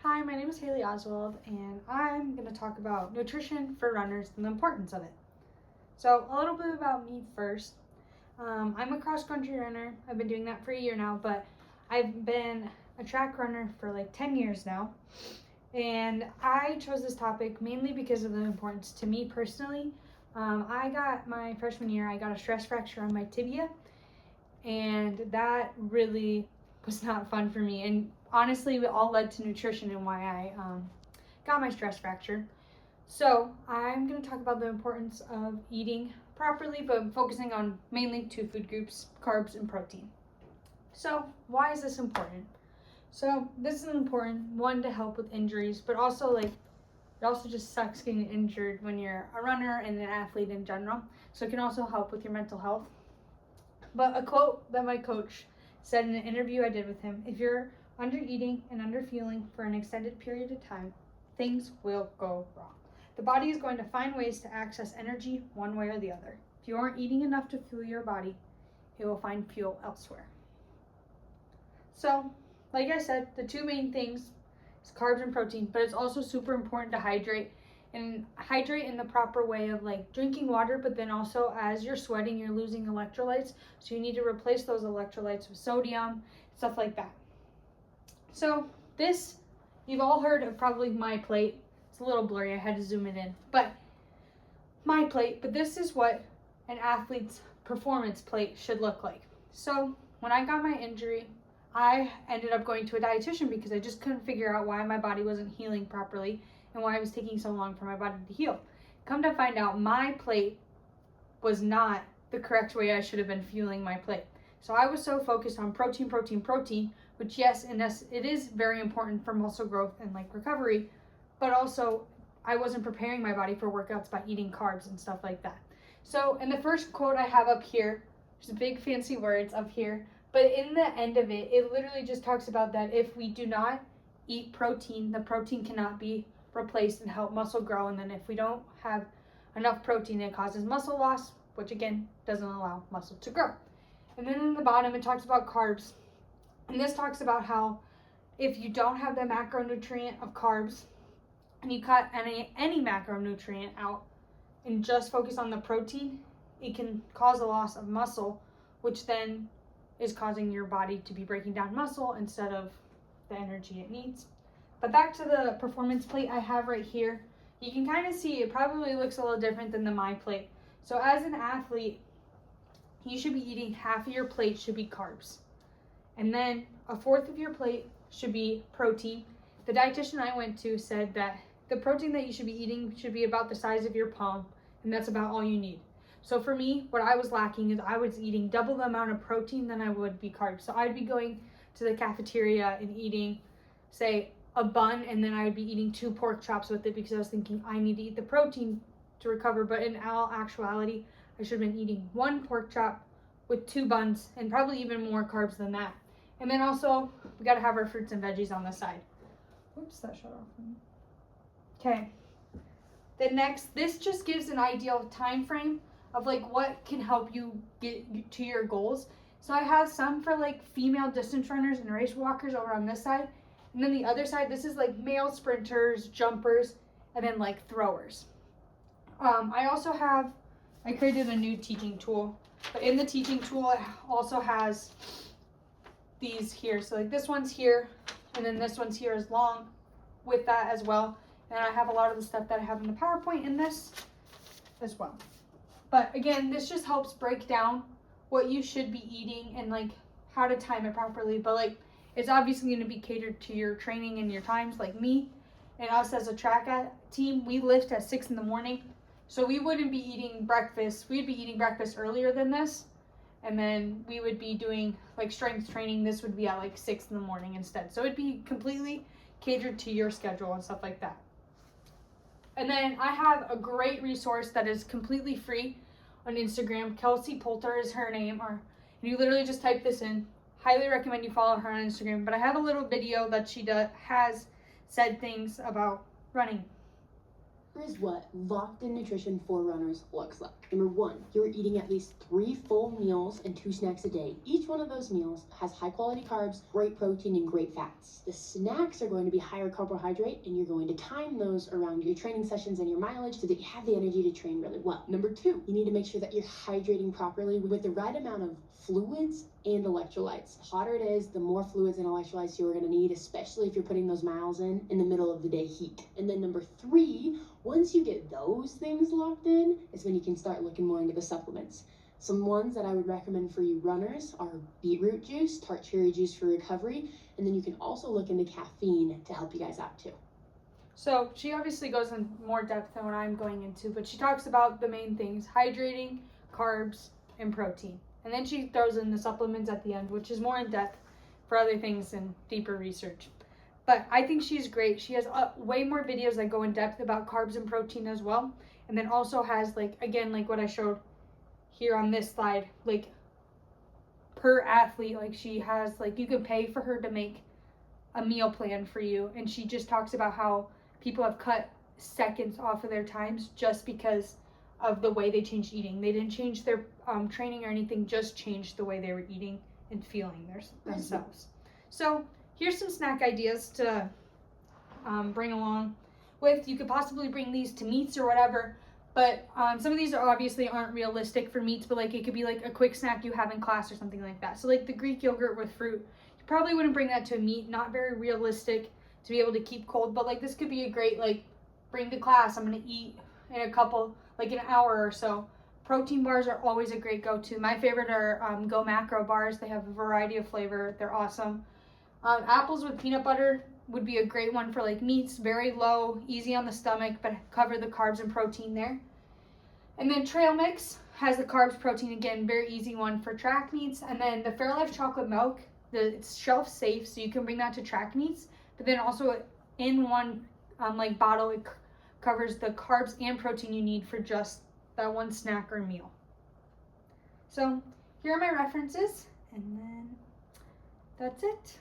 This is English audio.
Hi, my name is Haley Oswald, and I'm going to talk about nutrition for runners and the importance of it. So, a little bit about me first. I'm a cross country runner. I've been doing that for a year now, but I've been a track runner for like 10 years now. And I chose this topic mainly because of the importance to me personally. I got my freshman year, I got a stress fracture on my tibia, and that really was not fun for me. And honestly, it all led to nutrition and why I got my stress fracture. So I'm going to talk about the importance of eating properly, but focusing on mainly two food groups: carbs and protein. So why is this important? So this is important, one, to help with injuries, but also it also just sucks getting injured when you're a runner and an athlete in general. So it can also help with your mental health. But a quote that my coach said in an interview I did with him: if you're under eating and under fueling for an extended period of time, things will go wrong. The body is going to find ways to access energy one way or the other. If you aren't eating enough to fuel your body, it will find fuel elsewhere. So, like I said, the two main things is carbs and protein, but it's also super important to hydrate in the proper way of like drinking water, but then also as you're sweating, you're losing electrolytes. So you need to replace those electrolytes with sodium, stuff like that. So this, you've all heard of probably MyPlate. It's a little blurry, I had to zoom it in. But MyPlate, but this is what an athlete's performance plate should look like. So when I got my injury, I ended up going to a dietitian because I just couldn't figure out why my body wasn't healing properly and why it was taking so long for my body to heal. Come to find out, my plate was not the correct way I should have been fueling my plate. So I was so focused on protein, which yes, it is very important for muscle growth and like recovery, but also I wasn't preparing my body for workouts by eating carbs and stuff like that. So in the first quote I have up here, there's big fancy words up here, but in the end of it, it literally just talks about that if we do not eat protein, the protein cannot be replaced and help muscle grow. And then if we don't have enough protein, it causes muscle loss, which again doesn't allow muscle to grow. And then in the bottom, it talks about carbs. And this talks about how if you don't have the macronutrient of carbs and you cut any macronutrient out and just focus on the protein, it can cause a loss of muscle, which then is causing your body to be breaking down muscle instead of the energy it needs. But back to the performance plate I have right here, you can kind of see it probably looks a little different than the MyPlate. So as an athlete, you should be eating half of your plate should be carbs. And then a fourth of your plate should be protein. The dietitian I went to said that the protein that you should be eating should be about the size of your palm, and that's about all you need. So for me, what I was lacking is I was eating double the amount of protein than I would be carbs. So I'd be going to the cafeteria and eating, say, a bun, and then I would be eating 2 pork chops with it because I was thinking I need to eat the protein to recover. But in all actuality, I should have been eating 1 pork chop with 2 buns and probably even more carbs than that. And then also, we got to have our fruits and veggies on the side. Oops, that shut off. Okay. This just gives an ideal time frame of like what can help you get to your goals. So I have some for like female distance runners and race walkers over on this side. And then the other side, this is like male sprinters, jumpers, and then like throwers. I created a new teaching tool. But in the teaching tool, it also has these here. So like this one's here, and then this one's here as long with that as well. And I have a lot of the stuff that I have in the PowerPoint in this as well. But again, this just helps break down what you should be eating and like how to time it properly. But like it's obviously going to be catered to your training and your times. Like me and us as a track team, we lift at 6 a.m. So we wouldn't be eating breakfast. We'd be eating breakfast earlier than this. And then we would be doing like strength training. This would be at like 6 a.m. instead. So it'd be completely catered to your schedule and stuff like that. And then I have a great resource that is completely free on Instagram. Kelsey Poulter is her name, and you literally just type this in. Highly recommend you follow her on Instagram. But I have a little video that she has said things about running. Here's what locked-in nutrition for runners looks like. Number 1, you're eating at least 3 full meals and 2 snacks a day. Each one of those meals has high-quality carbs, great protein, and great fats. The snacks are going to be higher carbohydrate, and you're going to time those around your training sessions and your mileage so that you have the energy to train really well. Number 2, you need to make sure that you're hydrating properly with the right amount of fluids and electrolytes. The hotter it is, the more fluids and electrolytes you're going to need, especially if you're putting those miles in the middle of the day heat. And then number 3, once you get those things locked in, is when you can start looking more into the supplements. Some ones that I would recommend for you runners are beetroot juice, tart cherry juice for recovery, and then you can also look into caffeine to help you guys out too. So she obviously goes in more depth than what I'm going into, but she talks about the main things: hydrating, carbs, and protein. And then she throws in the supplements at the end, which is more in depth for other things and deeper research. But I think she's great. She has way more videos that go in depth about carbs and protein as well. And then also has, like, again, like what I showed here on this slide, like per athlete, like she has, like, you can pay for her to make a meal plan for you. And she just talks about how people have cut seconds off of their times just because of the way they changed eating. They didn't change their training or anything, just changed the way they were eating and feeling themselves. So here's some snack ideas to bring along with. You could possibly bring these to meets or whatever, but some of these obviously aren't realistic for meets, but like it could be like a quick snack you have in class or something like that. So like the Greek yogurt with fruit, you probably wouldn't bring that to a meet, not very realistic to be able to keep cold, but like this could be a great, like, bring to class, I'm going to eat in a couple, like an hour or so. Protein bars are always a great go-to. My favorite are Go Macro bars. They have a variety of flavor. They're awesome. Apples with peanut butter would be a great one for like meats. Very low, easy on the stomach, but cover the carbs and protein there. And then Trail Mix has the carbs, protein, again, very easy one for track meets. And then the Fairlife chocolate milk, it's shelf safe, so you can bring that to track meets. But then also in one like bottle, it covers the carbs and protein you need for just that one snack or meal. So here are my references, and then that's it.